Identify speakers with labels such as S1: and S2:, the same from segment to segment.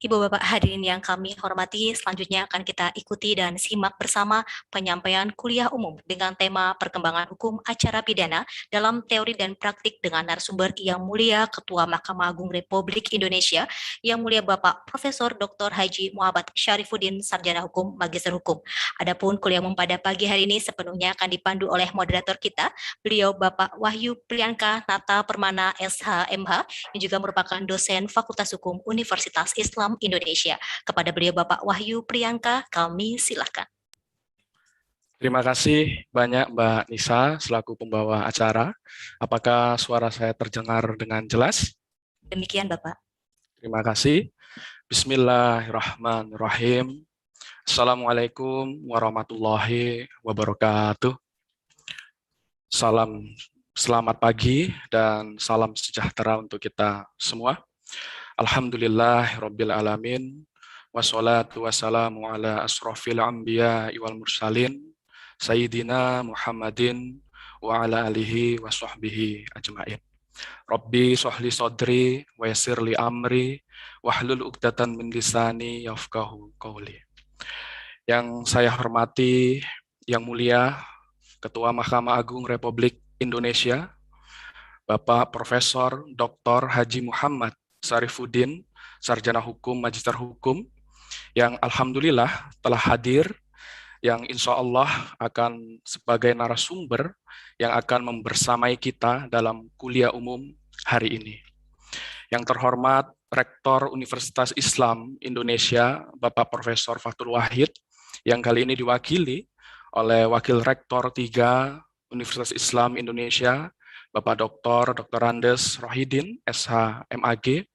S1: Ibu Bapak hadirin yang kami hormati, selanjutnya akan kita ikuti dan simak bersama penyampaian kuliah umum dengan tema perkembangan hukum acara pidana dalam teori dan praktik dengan narasumber Yang Mulia Ketua Mahkamah Agung Republik Indonesia, Yang Mulia Bapak Profesor Dr. Haji Muhammad Syarifuddin, Sarjana Hukum, Magister Hukum. Adapun kuliah umum pada pagi hari ini sepenuhnya akan dipandu oleh moderator kita, beliau Bapak Wahyu Priyanka Nata Permana SH.MH, yang juga merupakan dosen Fakultas Hukum Universitas Islam Indonesia. Kepada beliau Bapak Wahyu Priyanka, kami silakan.
S2: Terima kasih banyak Mbak Nisa selaku pembawa acara. Apakah suara saya terdengar dengan jelas?
S1: Demikian Bapak.
S2: Terima kasih. Bismillahirrahmanirrahim. Assalamualaikum warahmatullahi wabarakatuh. Selamat pagi dan salam sejahtera untuk kita semua. Alhamdulillahirabbil alamin. Wassalatu wassalamu ala asrofil anbiya wal mursalin Sayyidina Muhammadin wa ala alihi wa sahbihi ajma'in. Rabbi sohli sodri wa yassirli amri wahlul uqdatan min lisani yafqahu qawli. Yang saya hormati, Yang Mulia Ketua Mahkamah Agung Republik Indonesia, Bapak Profesor Dr. Haji Muhammad Syarifuddin, Sarjana Hukum, Magister Hukum, yang alhamdulillah telah hadir, yang insya Allah akan sebagai narasumber yang akan membersamai kita dalam kuliah umum hari ini. Yang terhormat Rektor Universitas Islam Indonesia, Bapak Profesor Fathul Wahid, yang kali ini diwakili oleh Wakil Rektor 3 Universitas Islam Indonesia, Bapak Dr. Andes Rohidin, SH.MAG.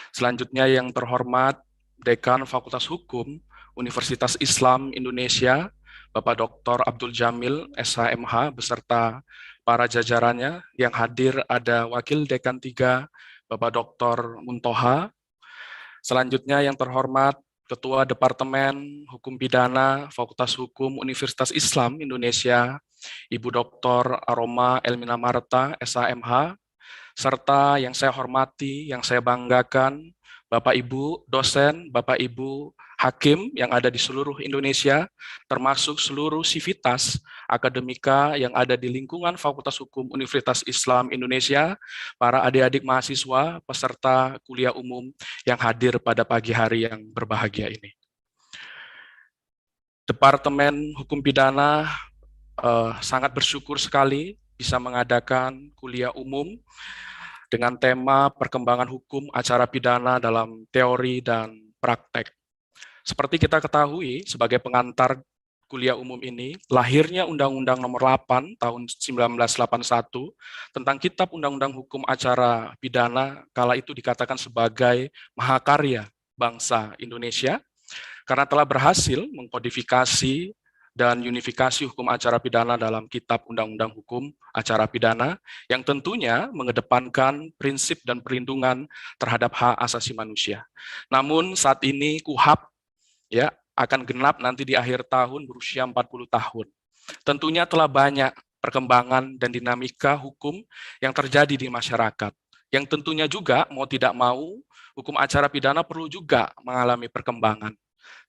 S2: Selanjutnya yang terhormat Dekan Fakultas Hukum Universitas Islam Indonesia, Bapak Dr. Abdul Jamil, SH.MH, beserta para jajarannya. Yang hadir ada Wakil Dekan 3, Bapak Dr. Muntoha. Selanjutnya yang terhormat Ketua Departemen Hukum Pidana Fakultas Hukum Universitas Islam Indonesia, Ibu Dr. Aroma Elmina Marta, SH.MH, serta yang saya hormati, yang saya banggakan, Bapak Ibu dosen, Bapak Ibu hakim yang ada di seluruh Indonesia, termasuk seluruh sivitas akademika yang ada di lingkungan Fakultas Hukum Universitas Islam Indonesia, para adik-adik mahasiswa, peserta kuliah umum yang hadir pada pagi hari yang berbahagia ini. Departemen Hukum Pidana sangat bersyukur sekali bisa mengadakan kuliah umum dengan tema perkembangan hukum acara pidana dalam teori dan praktek. Seperti kita ketahui, sebagai pengantar kuliah umum ini, lahirnya Undang-Undang Nomor 8 tahun 1981 tentang Kitab Undang-Undang Hukum Acara Pidana, kala itu dikatakan sebagai mahakarya bangsa Indonesia, karena telah berhasil mengkodifikasi dan unifikasi hukum acara pidana dalam Kitab Undang-Undang Hukum Acara Pidana yang tentunya mengedepankan prinsip dan perlindungan terhadap hak asasi manusia. Namun saat ini KUHP ya akan genap nanti di akhir tahun berusia 40 tahun. Tentunya telah banyak perkembangan dan dinamika hukum yang terjadi di masyarakat. Yang tentunya juga mau tidak mau hukum acara pidana perlu juga mengalami perkembangan.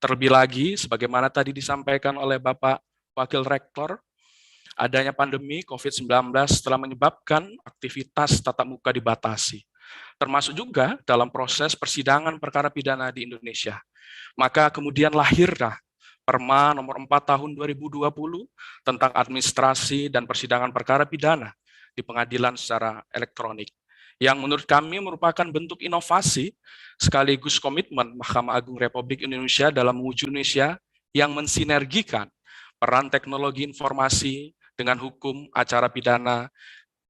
S2: Terlebih lagi, sebagaimana tadi disampaikan oleh Bapak Wakil Rektor, adanya pandemi COVID-19 telah menyebabkan aktivitas tatap muka dibatasi, termasuk juga dalam proses persidangan perkara pidana di Indonesia. Maka kemudian lahirlah Perma nomor 4 tahun 2020 tentang administrasi dan persidangan perkara pidana di pengadilan secara elektronik, yang menurut kami merupakan bentuk inovasi sekaligus komitmen Mahkamah Agung Republik Indonesia dalam mewujud Indonesia yang mensinergikan peran teknologi informasi dengan hukum acara pidana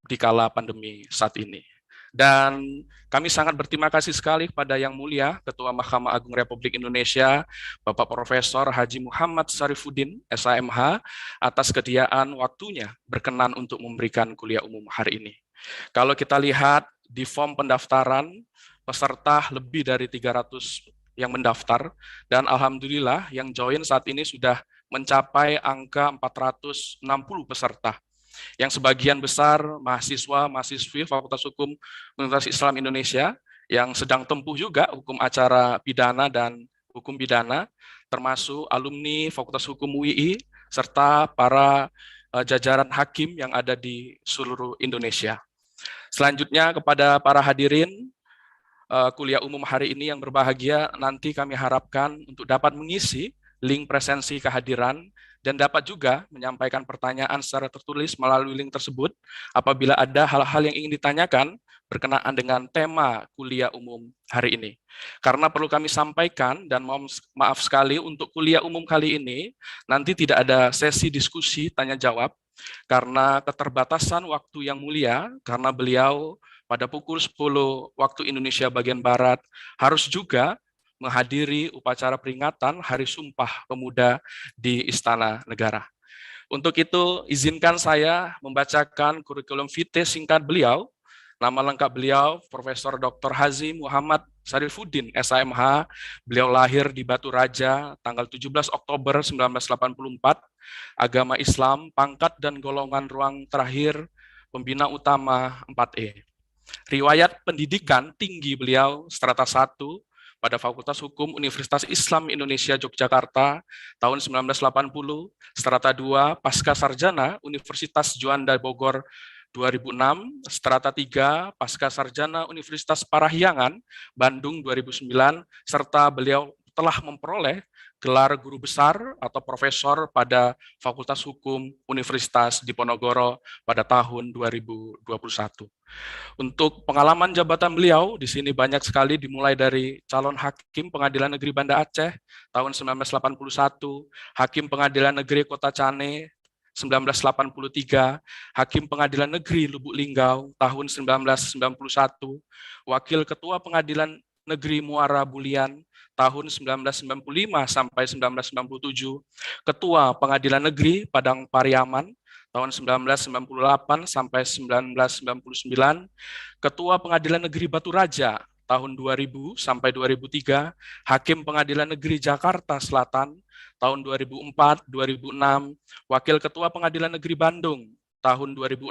S2: di kala pandemi saat ini. Dan kami sangat berterima kasih sekali kepada Yang Mulia Ketua Mahkamah Agung Republik Indonesia, Bapak Profesor Haji Muhammad Syarifuddin, SH.MH, atas kesediaan waktunya berkenan untuk memberikan kuliah umum hari ini. Kalau kita lihat di form pendaftaran, peserta lebih dari 300 yang mendaftar, dan alhamdulillah yang join saat ini sudah mencapai angka 460 peserta, yang sebagian besar mahasiswa-mahasiswi Fakultas Hukum Universitas Islam Indonesia, yang sedang tempuh juga hukum acara pidana dan hukum pidana, termasuk alumni Fakultas Hukum UII, serta para jajaran hakim yang ada di seluruh Indonesia. Selanjutnya kepada para hadirin kuliah umum hari ini yang berbahagia, nanti kami harapkan untuk dapat mengisi link presensi kehadiran dan dapat juga menyampaikan pertanyaan secara tertulis melalui link tersebut apabila ada hal-hal yang ingin ditanyakan berkenaan dengan tema kuliah umum hari ini. Karena perlu kami sampaikan dan maaf sekali untuk kuliah umum kali ini nanti tidak ada sesi diskusi tanya jawab karena keterbatasan waktu yang mulia, karena beliau pada pukul 10 waktu Indonesia bagian Barat harus juga menghadiri upacara peringatan Hari Sumpah Pemuda di Istana Negara. Untuk itu, izinkan saya membacakan kurikulum vitae singkat beliau. Nama lengkap beliau, Profesor Dr. Haji Muhammad Sarifuddin, SAMH. Beliau lahir di Batu Raja, tanggal 17 Oktober 1984. Agama Islam, pangkat dan golongan ruang terakhir, pembina utama 4E. Riwayat pendidikan tinggi beliau, strata 1, pada Fakultas Hukum Universitas Islam Indonesia Yogyakarta tahun 1980, strata 2 Pasca Sarjana Universitas Juanda Bogor 2006, strata 3 Pasca Sarjana Universitas Parahyangan Bandung 2009, serta beliau telah memperoleh gelar guru besar atau profesor pada Fakultas Hukum Universitas Diponegoro pada tahun 2021. Untuk pengalaman jabatan beliau, di sini banyak sekali dimulai dari calon hakim Pengadilan Negeri Banda Aceh tahun 1981, hakim Pengadilan Negeri Kota Cane 1983, hakim Pengadilan Negeri Lubuk Linggau tahun 1991, wakil ketua Pengadilan Negeri Muara Bulian tahun 1995 sampai 1997, ketua Pengadilan Negeri Padang Pariaman tahun 1998 sampai 1999, Ketua Pengadilan Negeri Batu Raja tahun 2000 sampai 2003, Hakim Pengadilan Negeri Jakarta Selatan tahun 2004-2006, Wakil Ketua Pengadilan Negeri Bandung tahun 2006,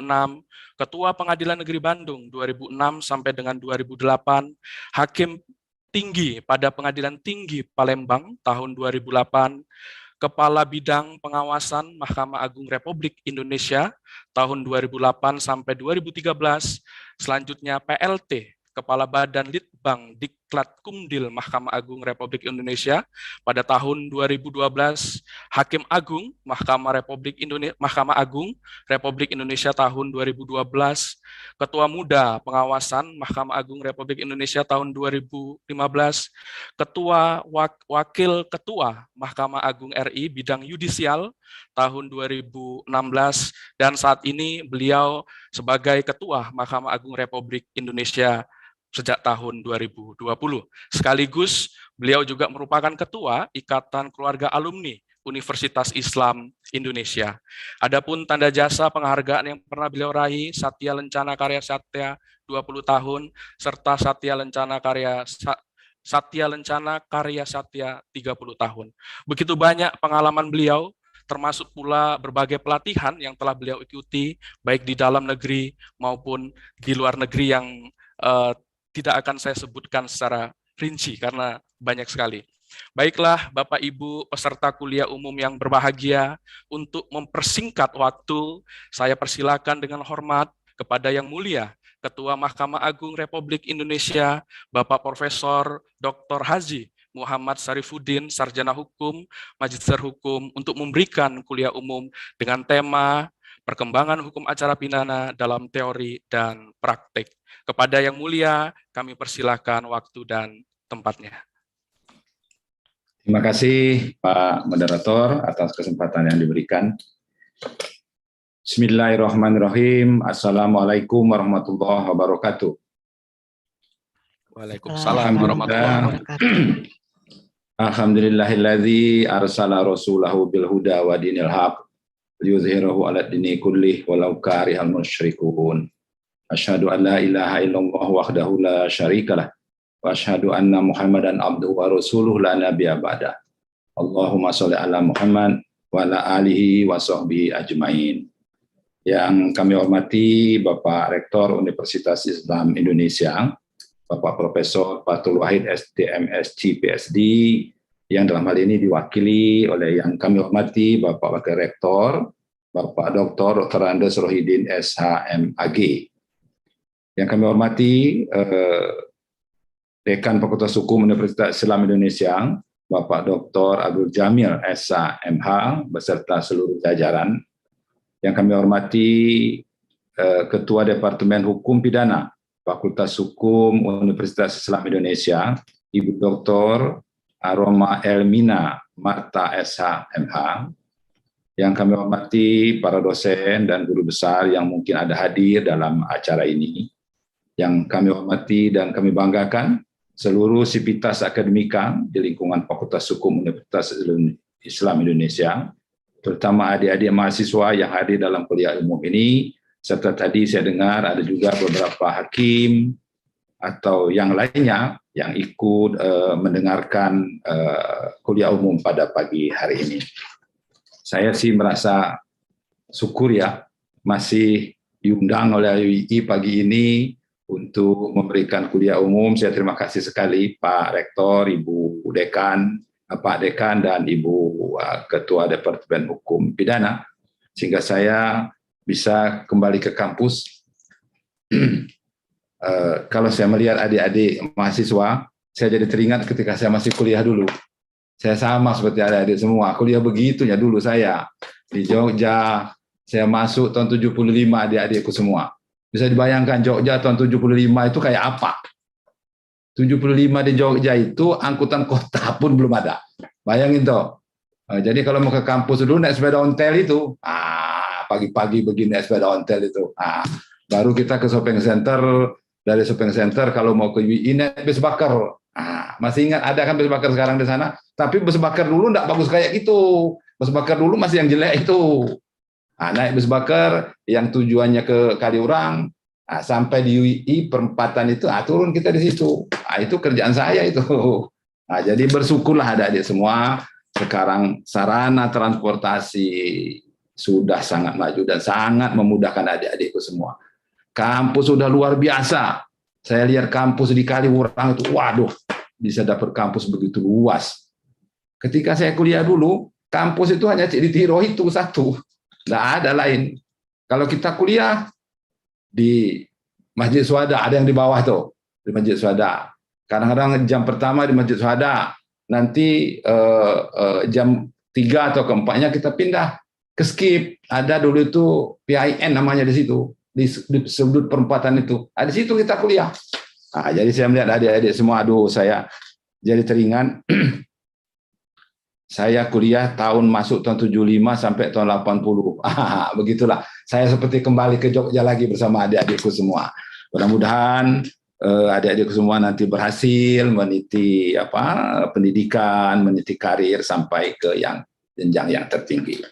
S2: Ketua Pengadilan Negeri Bandung 2006 sampai dengan 2008, Hakim Tinggi pada Pengadilan Tinggi Palembang tahun 2008, Kepala Bidang Pengawasan Mahkamah Agung Republik Indonesia tahun 2008 sampai 2013, selanjutnya PLT, Kepala Badan Litbang Diklat Kumdil Mahkamah Agung Republik Indonesia pada tahun 2012, Hakim Agung Mahkamah Agung Republik Indonesia tahun 2012, Ketua Muda Pengawasan Mahkamah Agung Republik Indonesia tahun 2015, Wakil Ketua Mahkamah Agung RI bidang yudisial tahun 2016, dan saat ini beliau sebagai Ketua Mahkamah Agung Republik Indonesia sejak tahun 2020. Sekaligus beliau juga merupakan Ketua Ikatan Keluarga Alumni Universitas Islam Indonesia. Adapun tanda jasa penghargaan yang pernah beliau raih, Satya Lencana Karya Satya 20 tahun, serta Satya Lencana Karya Satya 30 tahun. Begitu banyak pengalaman beliau, termasuk pula berbagai pelatihan yang telah beliau ikuti, baik di dalam negeri maupun di luar negeri yang tidak akan saya sebutkan secara rinci karena banyak sekali. Baiklah Bapak Ibu peserta kuliah umum yang berbahagia, untuk mempersingkat waktu, saya persilakan dengan hormat kepada Yang Mulia Ketua Mahkamah Agung Republik Indonesia, Bapak Profesor Dr. Haji Muhammad Sarifuddin, Sarjana Hukum, Magister Hukum, untuk memberikan kuliah umum dengan tema Perkembangan Hukum Acara Pidana dalam Teori dan Praktik. Kepada Yang Mulia, kami persilakan waktu dan tempatnya.
S3: Terima kasih Pak Moderator atas kesempatan yang diberikan. Bismillahirrahmanirrahim. Assalamualaikum warahmatullahi wabarakatuh.
S2: Waalaikumsalam warahmatullahi wabarakatuh.
S3: Alhamdulillahilladzi arsala rasulahu bil huda wa dinil haq liyuzhirahu 'ala dini kullih walau karihal musyrikun. Asyhadu an la ilaha illallah wahdahu la syarikalah wa asyhadu anna Muhammadan abduhu wa rasuluhu la nabiyya ba'da. Allahumma sholli ala Muhammad wa ala alihi wa sahbihi ajmain. Yang kami hormati Bapak Rektor Universitas Islam Indonesia, Bapak Profesor Fathul Wahid STMSc PhD, yang dalam hal ini diwakili oleh yang kami hormati Bapak Wakil Rektor, Bapak Dr. Andes Rohidin SHMAG. Yang kami hormati Dekan Fakultas Hukum Universitas Islam Indonesia, Bapak Dr. Abdul Jamil SHMH beserta seluruh jajaran. Yang kami hormati Ketua Departemen Hukum Pidana Fakultas Hukum Universitas Islam Indonesia, Ibu Dr. Aroma Elmina Marta SHMH. Yang kami hormati para dosen dan guru besar yang mungkin ada hadir dalam acara ini. Yang kami hormati dan kami banggakan seluruh sivitas akademika di lingkungan Fakultas Hukum Universitas Islam Indonesia, terutama adik-adik mahasiswa yang hadir dalam kuliah umum ini, serta tadi saya dengar ada juga beberapa hakim atau yang lainnya yang ikut mendengarkan kuliah umum pada pagi hari ini. Saya sih merasa syukur ya, masih diundang oleh UII pagi ini untuk memberikan kuliah umum. Saya terima kasih sekali Pak Rektor, Ibu Dekan, Pak Dekan, dan Ibu Ketua Departemen Hukum Pidana, sehingga saya bisa kembali ke kampus. Kalau saya melihat adik-adik mahasiswa, saya jadi teringat ketika saya masih kuliah dulu. Saya sama seperti adik-adik semua, kuliah begitunya dulu saya. Di Jogja, saya masuk tahun 75 adik-adikku semua. Bisa dibayangkan Jogja tahun 75 itu kayak apa? 75 di Jogja itu angkutan kota pun belum ada. Bayangin toh. Jadi kalau mau ke kampus dulu naik sepeda ontel itu, pagi-pagi begini naik sepeda ontel itu. Baru kita ke shopping center, dari shopping center kalau mau ke UI naik bus bakar. Masih ingat ada kan bus bakar sekarang di sana? Tapi bus bakar dulu enggak bagus kayak gitu. Bus bakar dulu masih yang jelek itu. Naik bus bakar yang tujuannya ke Kaliurang, sampai di UI perempatan itu, turun kita di situ. Itu kerjaan saya itu. Jadi bersyukurlah adik-adik semua. Sekarang sarana transportasi sudah sangat maju dan sangat memudahkan adik-adikku semua. Kampus sudah luar biasa. Saya lihat kampus di Kaliurang itu, waduh, bisa dapat kampus begitu luas. Ketika saya kuliah dulu, kampus itu hanya Cik Ditiro itu satu. Nggak ada lain. Kalau kita kuliah di Masjid Syuhada, ada yang di bawah tuh, di Masjid Syuhada. Kadang-kadang jam pertama di Masjid Syuhada, nanti jam 3 atau ke-4-nya kita pindah ke skip. Ada dulu itu PIN namanya di situ, di sudut perempatan itu. Di situ kita kuliah. Jadi saya melihat adik-adik semua, aduh saya jadi teringat. Saya kuliah masuk tahun 75 sampai tahun 80. Begitulah. Saya seperti kembali ke Jogja lagi bersama adik-adikku semua. Mudah-mudahan adik-adikku semua nanti berhasil meniti pendidikan, meniti karir sampai ke jenjang yang tertinggi.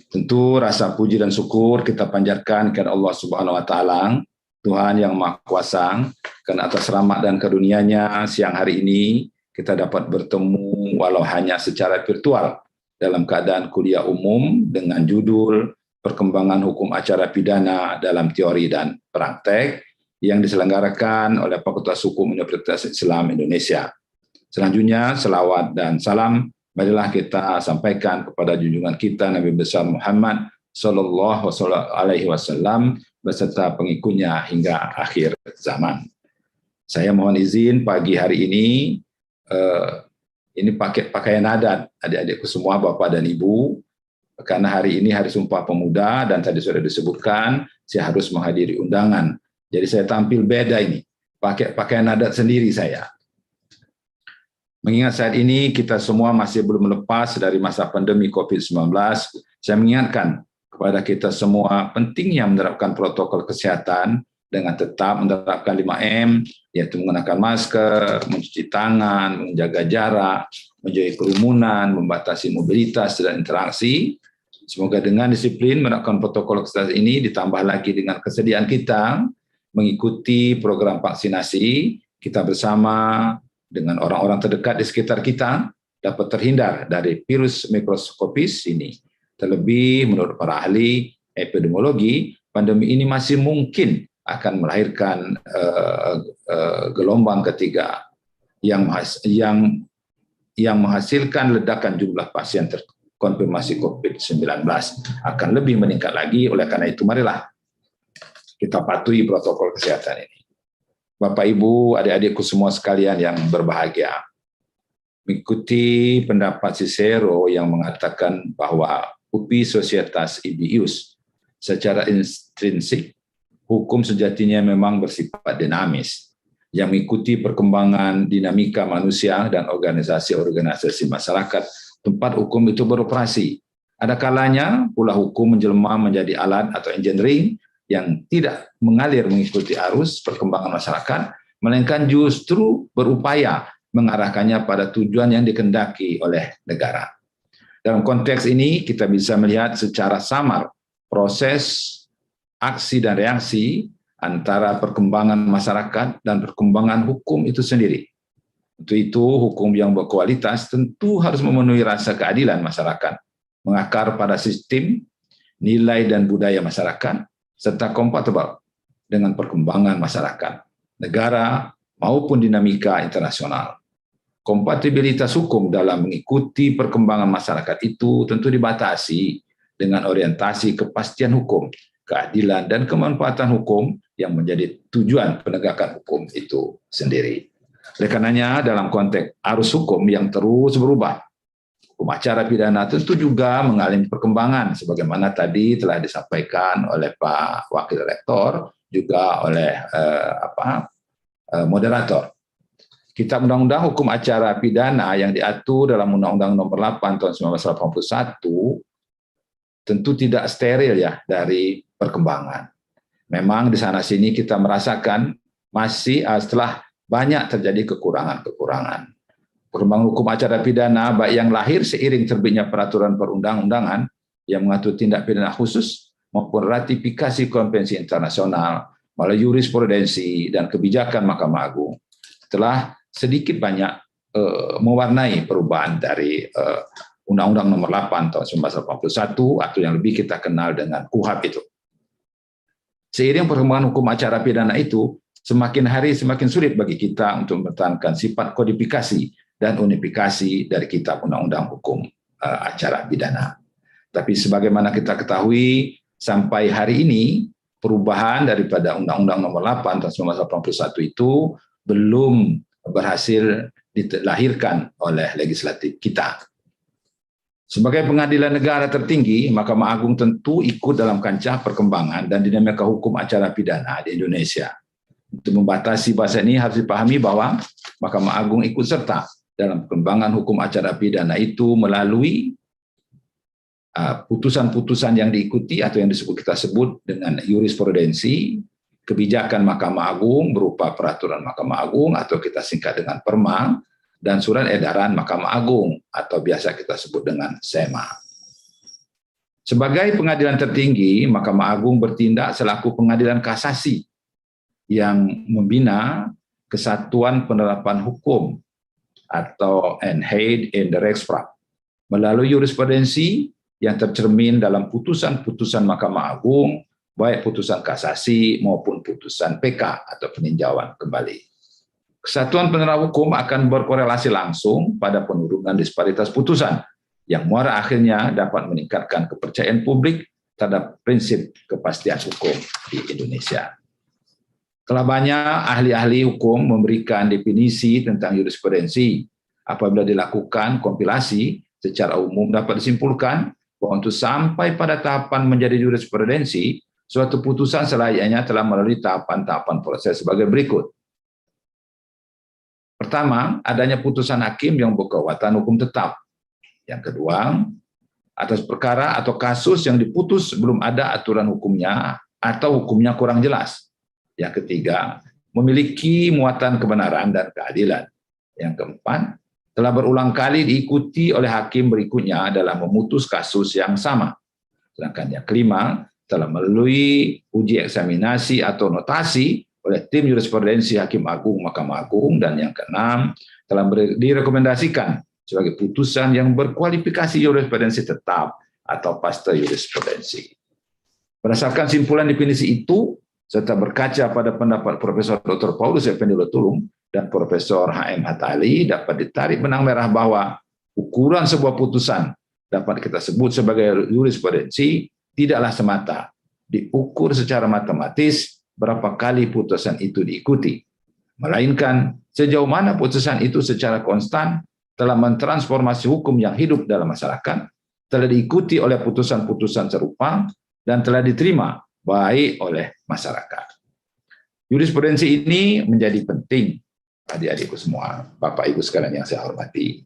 S3: Tentu rasa puji dan syukur kita panjatkan kepada Allah Subhanahu wa taala, Tuhan yang Maha Kuasa, karena atas rahmat dan karunia-Nya siang hari ini kita dapat bertemu walau hanya secara virtual dalam keadaan kuliah umum dengan judul Perkembangan Hukum Acara Pidana dalam Teori dan Praktek yang diselenggarakan oleh Fakultas Hukum Universitas Islam Indonesia. Selanjutnya, selawat dan salam marilah kita sampaikan kepada junjungan kita Nabi besar Muhammad Sallallahu Alaihi Wasallam beserta pengikutnya hingga akhir zaman. Saya mohon izin pagi hari ini pakai pakaian adat adik-adikku semua, Bapak dan Ibu, karena hari ini Hari Sumpah Pemuda dan tadi sudah disebutkan saya harus menghadiri undangan. Jadi saya tampil beda ini, pakai pakaian adat sendiri saya. Mengingat saat ini kita semua masih belum lepas dari masa pandemi COVID-19, saya mengingatkan kepada kita semua pentingnya menerapkan protokol kesehatan dengan tetap menerapkan 5M, yaitu menggunakan masker, mencuci tangan, menjaga jarak, menjauhi kerumunan, membatasi mobilitas dan interaksi. Semoga dengan disiplin menerapkan protokol kesehatan ini ditambah lagi dengan kesediaan kita mengikuti program vaksinasi, kita bersama dengan orang-orang terdekat di sekitar kita dapat terhindar dari virus mikroskopis ini. Terlebih menurut para ahli epidemiologi, pandemi ini masih mungkin akan melahirkan gelombang ketiga yang menghasilkan ledakan jumlah pasien terkonfirmasi COVID-19 akan lebih meningkat lagi. Oleh karena itu, marilah kita patuhi protokol kesehatan ini. Bapak, Ibu, adik-adikku semua sekalian yang berbahagia, mengikuti pendapat Cicero yang mengatakan bahwa ubi societas ius, secara intrinsik, hukum sejatinya memang bersifat dinamis, yang mengikuti perkembangan dinamika manusia dan organisasi-organisasi masyarakat tempat hukum itu beroperasi. Ada kalanya pula hukum menjelma menjadi alat atau engineering yang tidak mengalir mengikuti arus perkembangan masyarakat, melainkan justru berupaya mengarahkannya pada tujuan yang dikehendaki oleh negara. Dalam konteks ini, kita bisa melihat secara samar proses aksi dan reaksi antara perkembangan masyarakat dan perkembangan hukum itu sendiri. Untuk itu, hukum yang berkualitas tentu harus memenuhi rasa keadilan masyarakat, mengakar pada sistem, nilai dan budaya masyarakat, serta kompatibel dengan perkembangan masyarakat, negara, maupun dinamika internasional. Kompatibilitas hukum dalam mengikuti perkembangan masyarakat itu tentu dibatasi dengan orientasi kepastian hukum, keadilan, dan kemanfaatan hukum yang menjadi tujuan penegakan hukum itu sendiri. Oleh karenanya, dalam konteks arus hukum yang terus berubah, hukum acara pidana tentu juga mengalami perkembangan, sebagaimana tadi telah disampaikan oleh Pak Wakil Rektor, juga oleh moderator. Kitab Undang-Undang Hukum Acara Pidana yang diatur dalam Undang-Undang Nomor 8 Tahun 1981 tentu tidak steril ya dari perkembangan. Memang di sana-sini kita merasakan masih setelah banyak terjadi kekurangan-kekurangan. Perkembangan hukum acara pidana baik yang lahir seiring terbitnya peraturan perundang-undangan yang mengatur tindak pidana khusus maupun ratifikasi konvensi internasional melalui jurisprudensi dan kebijakan Mahkamah Agung telah sedikit banyak mewarnai perubahan dari Undang-Undang Nomor 8 Tahun 1981 atau yang lebih kita kenal dengan KUHP itu. Seiring perkembangan hukum acara pidana itu, semakin hari semakin sulit bagi kita untuk mempertahankan sifat kodifikasi dan unifikasi dari kitab Undang-Undang Hukum Acara Pidana. Tapi sebagaimana kita ketahui, sampai hari ini perubahan daripada Undang-Undang Nomor 8 Tahun 1981 itu belum berhasil dilahirkan oleh legislatif kita. Sebagai pengadilan negara tertinggi, Mahkamah Agung tentu ikut dalam kancah perkembangan dan dinamika hukum acara pidana di Indonesia. Untuk membatasi bahasa ini harus dipahami bahwa Mahkamah Agung ikut serta dalam perkembangan hukum acara pidana itu melalui putusan-putusan yang diikuti atau yang kita sebut dengan jurisprudensi, kebijakan Mahkamah Agung berupa peraturan Mahkamah Agung atau kita singkat dengan Perma, dan surat edaran Mahkamah Agung atau biasa kita sebut dengan SEMA. Sebagai pengadilan tertinggi, Mahkamah Agung bertindak selaku pengadilan kasasi yang membina kesatuan penerapan hukum atau enhaid in the Rechtspraak melalui jurisprudensi yang tercermin dalam putusan-putusan Mahkamah Agung, baik putusan kasasi maupun putusan PK atau peninjauan kembali. Kesatuan penerap hukum akan berkorelasi langsung pada penurunan disparitas putusan yang muara akhirnya dapat meningkatkan kepercayaan publik terhadap prinsip kepastian hukum di Indonesia. Telah banyak ahli-ahli hukum memberikan definisi tentang jurisprudensi. Apabila dilakukan kompilasi, secara umum dapat disimpulkan bahwa untuk sampai pada tahapan menjadi jurisprudensi, suatu putusan selayaknya telah melalui tahapan-tahapan proses sebagai berikut. Pertama, adanya putusan hakim yang berkekuatan hukum tetap. Yang kedua, atas perkara atau kasus yang diputus belum ada aturan hukumnya atau hukumnya kurang jelas. Yang ketiga, memiliki muatan kebenaran dan keadilan. Yang keempat, telah berulang kali diikuti oleh hakim berikutnya dalam memutus kasus yang sama. Sedangkan yang kelima, telah melalui uji eksaminasi atau notasi oleh tim jurisprudensi Hakim Agung, Mahkamah Agung, dan yang keenam, telah direkomendasikan sebagai putusan yang berkualifikasi jurisprudensi tetap atau pasca jurisprudensi. Berdasarkan simpulan definisi itu, serta berkaca pada pendapat Profesor Dr. Paulus Effendi Lutulung dan Profesor H.M. Hattali, dapat ditarik benang merah bahwa ukuran sebuah putusan dapat kita sebut sebagai jurisprudensi tidaklah semata diukur secara matematis berapa kali putusan itu diikuti, melainkan sejauh mana putusan itu secara konstan telah mentransformasi hukum yang hidup dalam masyarakat, telah diikuti oleh putusan-putusan serupa, dan telah diterima baik oleh masyarakat. Jurisprudensi ini menjadi penting, adik-adikku semua, Bapak Ibu sekalian yang saya hormati.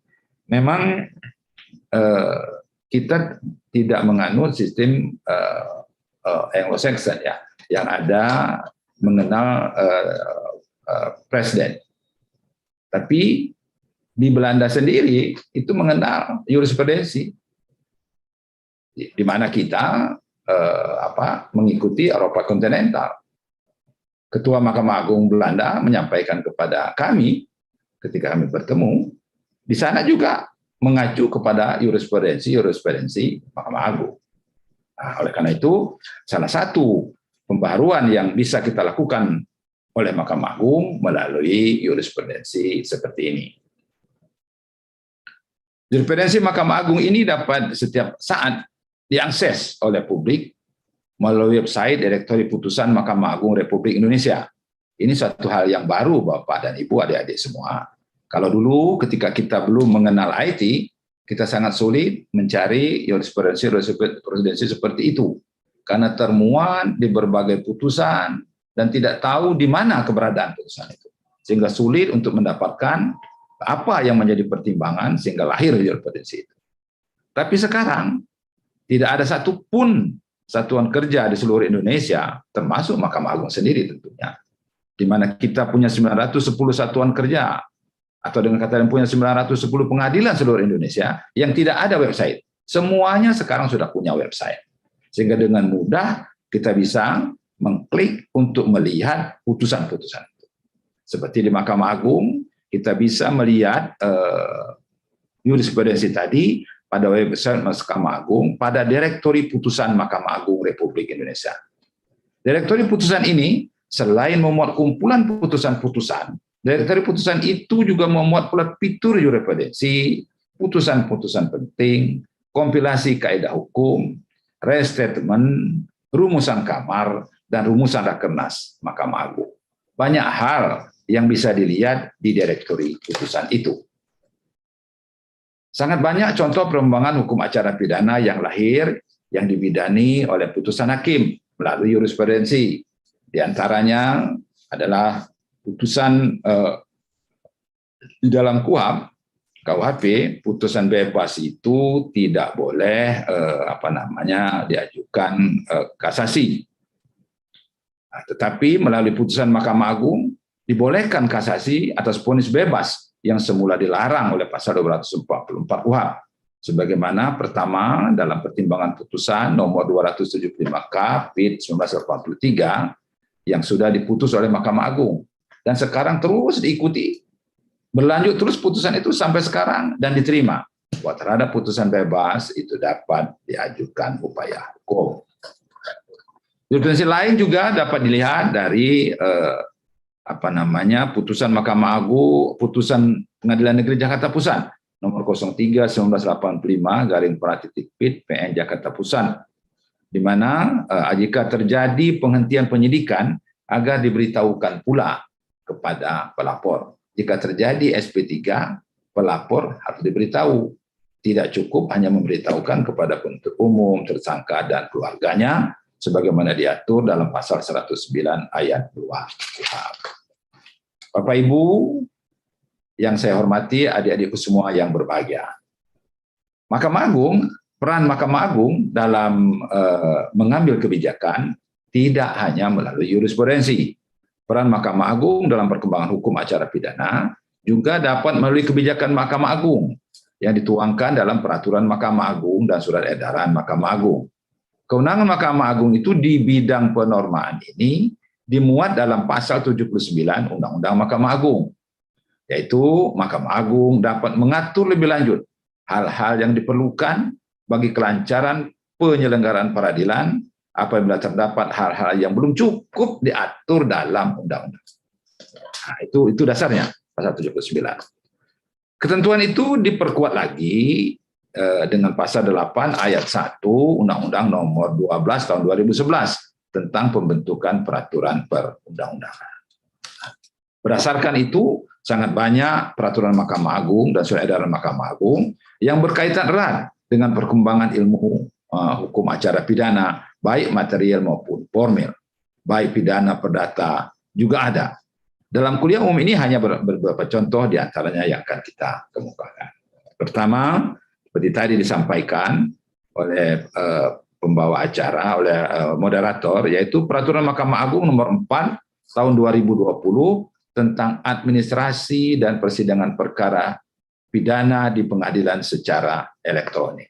S3: Memang kita tidak menganut sistem Anglo-Saxon ya, yang ada mengenal presiden. Tapi di Belanda sendiri itu mengenal jurisprudensi, di mana kita mengikuti Eropa kontinental. Ketua Mahkamah Agung Belanda menyampaikan kepada kami ketika kami bertemu, di sana juga mengacu kepada jurisprudensi Mahkamah Agung. Nah, oleh karena itu, salah satu pembaharuan yang bisa kita lakukan oleh Mahkamah Agung melalui jurisprudensi seperti ini. Jurisprudensi Mahkamah Agung ini dapat setiap saat diakses oleh publik melalui website Direktori Putusan Mahkamah Agung Republik Indonesia. Ini suatu hal yang baru, Bapak dan Ibu, adik-adik semua. Kalau dulu ketika kita belum mengenal IT, kita sangat sulit mencari jurisprudensi seperti itu. Karena termuat di berbagai putusan dan tidak tahu di mana keberadaan putusan itu. Sehingga sulit untuk mendapatkan apa yang menjadi pertimbangan sehingga lahir jurisprudensi itu. Tapi sekarang, tidak ada satupun satuan kerja di seluruh Indonesia, termasuk Mahkamah Agung sendiri tentunya, di mana kita punya 910 satuan kerja, atau dengan kata lain punya 910 pengadilan seluruh Indonesia, yang tidak ada website. Semuanya sekarang sudah punya website. Sehingga dengan mudah kita bisa mengklik untuk melihat putusan-putusan itu. Seperti di Mahkamah Agung, kita bisa melihat jurisprudensi tadi pada website Mahkamah Agung, pada Direktori Putusan Mahkamah Agung Republik Indonesia. Direktori putusan ini, selain memuat kumpulan putusan-putusan, Direktori putusan itu juga memuat pula fitur jurisprudensi, putusan-putusan penting, kompilasi kaidah hukum, restatement, rumusan kamar, dan rumusan rakernas Mahkamah Agung. Banyak hal yang bisa dilihat di Direktori putusan itu. Sangat banyak contoh perkembangan hukum acara pidana yang lahir, yang dibidani oleh putusan hakim melalui jurisprudensi. Di antaranya adalah putusan di dalam KUHP, putusan bebas itu tidak boleh diajukan kasasi. Nah, tetapi melalui putusan Mahkamah Agung dibolehkan kasasi atas vonis bebas yang semula dilarang oleh pasal 244 KUHP. Sebagaimana pertama dalam pertimbangan putusan nomor 275K PIT 1983 yang sudah diputus oleh Mahkamah Agung dan sekarang terus diikuti, berlanjut terus putusan itu sampai sekarang dan diterima. Bahwa terhadap putusan bebas itu dapat diajukan upaya hukum. Jurisprudensi lain juga dapat dilihat dari putusan Mahkamah Agung, putusan Pengadilan Negeri Jakarta Pusat nomor 03/1985/PIT PN Jakarta Pusat, di mana jika terjadi penghentian penyidikan agar diberitahukan pula kepada pelapor. Jika terjadi SP3, pelapor harus diberitahu. Tidak cukup hanya memberitahukan kepada penuntut umum, tersangka dan keluarganya sebagaimana diatur dalam pasal 109 ayat 2 KUHP. Bapak Ibu yang saya hormati, adik-adikku semua yang berbahagia. Mahkamah Agung, peran Mahkamah Agung dalam mengambil kebijakan tidak hanya melalui jurisprudensi. Peran Mahkamah Agung dalam perkembangan hukum acara pidana juga dapat melalui kebijakan Mahkamah Agung yang dituangkan dalam peraturan Mahkamah Agung dan surat edaran Mahkamah Agung. Kewenangan Mahkamah Agung itu di bidang penormaan ini dimuat dalam pasal 79 Undang-Undang Mahkamah Agung, yaitu Mahkamah Agung dapat mengatur lebih lanjut hal-hal yang diperlukan bagi kelancaran penyelenggaraan peradilan apabila terdapat hal-hal yang belum cukup diatur dalam undang-undang. Nah, itu dasarnya pasal 79. Ketentuan itu diperkuat lagi dengan pasal 8 ayat 1 Undang-Undang Nomor 12 Tahun 2011 tentang pembentukan peraturan perundang-undangan. Berdasarkan itu, sangat banyak peraturan Mahkamah Agung dan surat edaran Mahkamah Agung yang berkaitan erat dengan perkembangan ilmu hukum acara pidana, baik material maupun formil, baik pidana perdata juga ada. Dalam kuliah umum ini hanya beberapa contoh diantaranya yang akan kita kemukakan. Pertama, seperti tadi disampaikan oleh pembawa acara, oleh moderator, yaitu Peraturan Mahkamah Agung Nomor 4 Tahun 2020 tentang administrasi dan persidangan perkara pidana di pengadilan secara elektronik.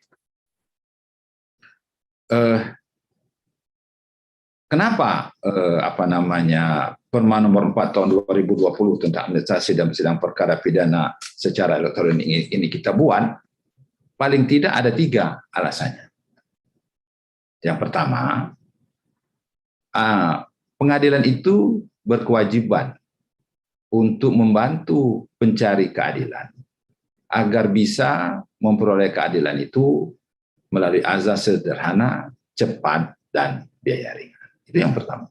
S3: Kenapa Perma Nomor 4 Tahun 2020 tentang administrasi dan persidangan perkara pidana secara elektronik ini kita buat? Paling tidak ada 3 alasannya. Yang pertama, pengadilan itu berkewajiban untuk membantu pencari keadilan agar bisa memperoleh keadilan itu melalui azas sederhana, cepat, dan biaya ringan. Itu yang pertama.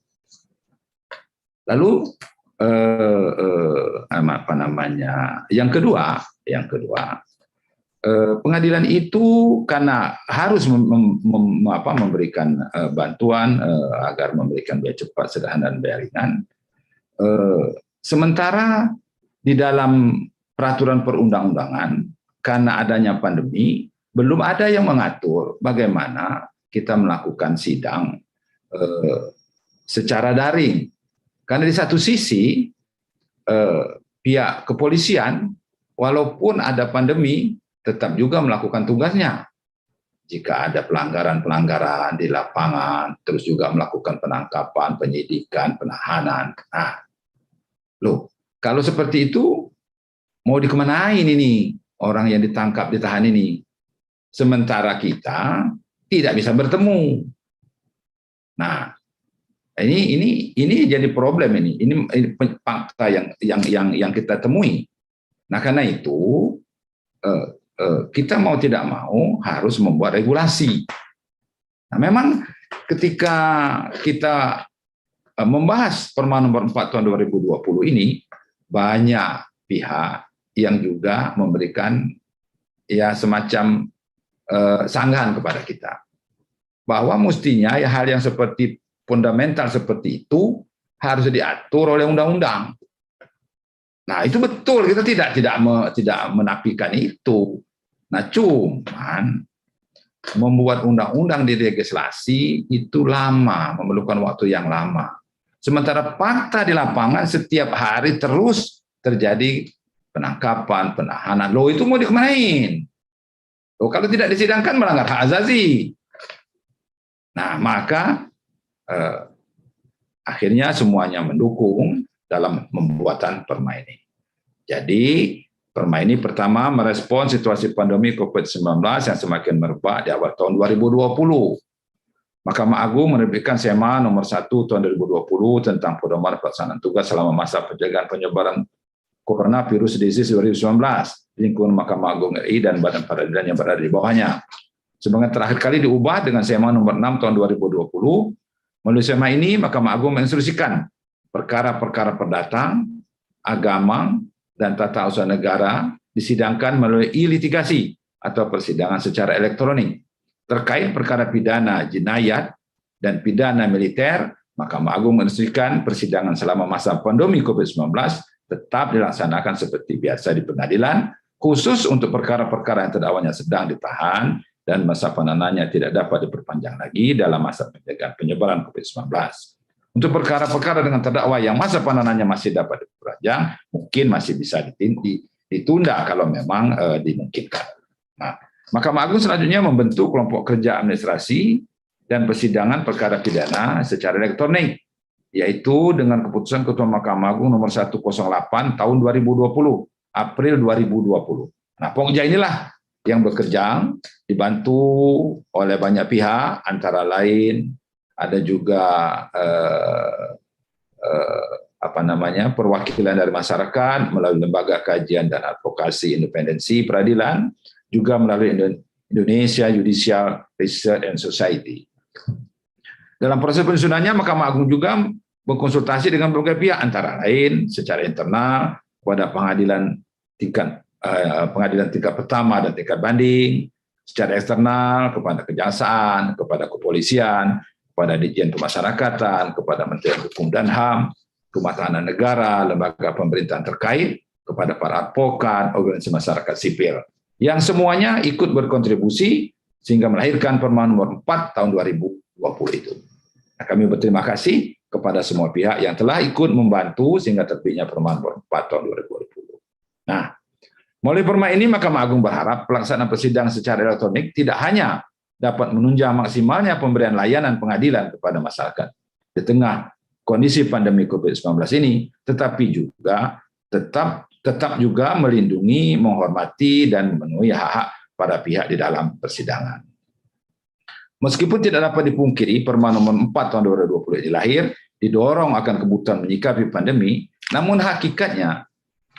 S3: Lalu yang kedua, pengadilan itu karena harus memberikan bantuan agar memberikan biaya cepat, sederhana, dan biaya ringan. Sementara di dalam peraturan perundang-undangan, karena adanya pandemi, belum ada yang mengatur bagaimana kita melakukan sidang secara daring. Karena di satu sisi, pihak kepolisian, walaupun ada pandemi, tetap juga melakukan tugasnya. Jika ada pelanggaran-pelanggaran di lapangan, terus juga melakukan penangkapan, penyidikan, penahanan. Nah, kalau seperti itu, mau dikemanain ini orang yang ditangkap, ditahan ini? Sementara kita tidak bisa bertemu. Nah, ini jadi problem ini. Ini fakta yang kita temui. Nah, karena itu kita mau tidak mau harus membuat regulasi. Nah, memang ketika kita membahas Perma Nomor 4 Tahun 2020 ini, banyak pihak yang juga memberikan ya semacam sanggahan kepada kita bahwa mestinya ya hal yang seperti fundamental seperti itu harus diatur oleh undang-undang. Nah, itu betul, kita tidak menafikan itu. Nah, cuman membuat undang-undang di legislasi itu lama, memerlukan waktu yang lama. Sementara fakta di lapangan setiap hari terus terjadi penangkapan, penahanan. Loh, itu mau dikemanain? Loh, kalau tidak disidangkan melanggar hak asasi. Nah, maka akhirnya semuanya mendukung dalam pembuatan perma ini. Jadi, perma ini pertama merespon situasi pandemi COVID-19 yang semakin merebak di awal tahun 2020. Mahkamah Agung menerbitkan SEMA Nomor 1 Tahun 2020 tentang pedoman pelaksanaan tugas selama masa pencegahan penyebaran coronavirus disease 2019 di lingkungan Mahkamah Agung RI dan badan peradilan yang berada di bawahnya. Sebagai terakhir kali diubah dengan SEMA Nomor 6 Tahun 2020. Melalui SEMA ini, Mahkamah Agung menginstruksikan perkara-perkara perdata, agama, dan tata usaha negara disidangkan melalui e-litigasi atau persidangan secara elektronik. Terkait perkara pidana jinayat dan pidana militer, Mahkamah Agung menginstruksikan persidangan selama masa pandemi COVID-19 tetap dilaksanakan seperti biasa di pengadilan, khusus untuk perkara-perkara yang terdakwanya sedang ditahan dan masa penahanannya tidak dapat diperpanjang lagi dalam masa pencegahan penyebaran COVID-19. Untuk perkara-perkara dengan terdakwa yang masa penahanannya masih dapat diperpanjang, mungkin masih bisa ditunda kalau memang dimungkinkan. Nah, Mahkamah Agung selanjutnya membentuk kelompok kerja administrasi dan persidangan perkara pidana secara elektronik, yaitu dengan keputusan Ketua Mahkamah Agung Nomor 108 Tahun 2020, April 2020. Nah, pokoknya inilah yang bekerja dibantu oleh banyak pihak, antara lain ada juga perwakilan dari masyarakat melalui lembaga kajian dan advokasi independensi peradilan, juga melalui Indonesia Judicial Research and Society. Dalam proses penyusunannya, Mahkamah Agung juga berkonsultasi dengan berbagai pihak, antara lain secara internal kepada pengadilan tingkat pertama dan tingkat banding, secara eksternal kepada kejaksaan, kepada kepolisian, kepada Ditjen Pemasyarakatan, kepada Menteri Hukum dan HAM, Rumah Tahanan Negara, lembaga pemerintahan terkait, kepada para advokat, organisasi masyarakat sipil, yang semuanya ikut berkontribusi sehingga melahirkan Perma nomor 4 tahun 2020 itu. Nah, kami berterima kasih kepada semua pihak yang telah ikut membantu sehingga terbitnya Perma nomor 4 tahun 2020. Nah, melalui Perma ini Mahkamah Agung berharap pelaksanaan persidangan secara elektronik tidak hanya dapat menunjang maksimalnya pemberian layanan pengadilan kepada masyarakat di tengah kondisi pandemi COVID-19 ini, tetapi juga tetap juga melindungi, menghormati, dan memenuhi hak-hak para pihak di dalam persidangan. Meskipun tidak dapat dipungkiri, Perma nomor 4 tahun 2020 ini lahir, didorong akan kebutuhan menyikapi pandemi, namun hakikatnya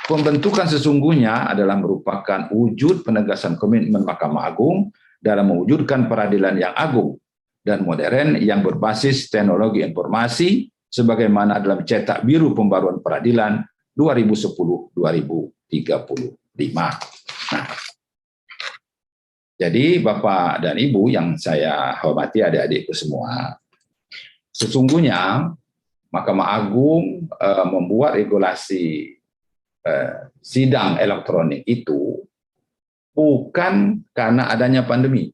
S3: pembentukan sesungguhnya adalah merupakan wujud penegasan komitmen Mahkamah Agung dalam mewujudkan peradilan yang agung dan modern yang berbasis teknologi informasi, sebagaimana dalam Cetak Biru Pembaruan Peradilan 2010-2035. Nah, jadi Bapak dan Ibu yang saya hormati, adik-adikku semua, sesungguhnya Mahkamah Agung membuat regulasi sidang elektronik itu bukan karena adanya pandemi,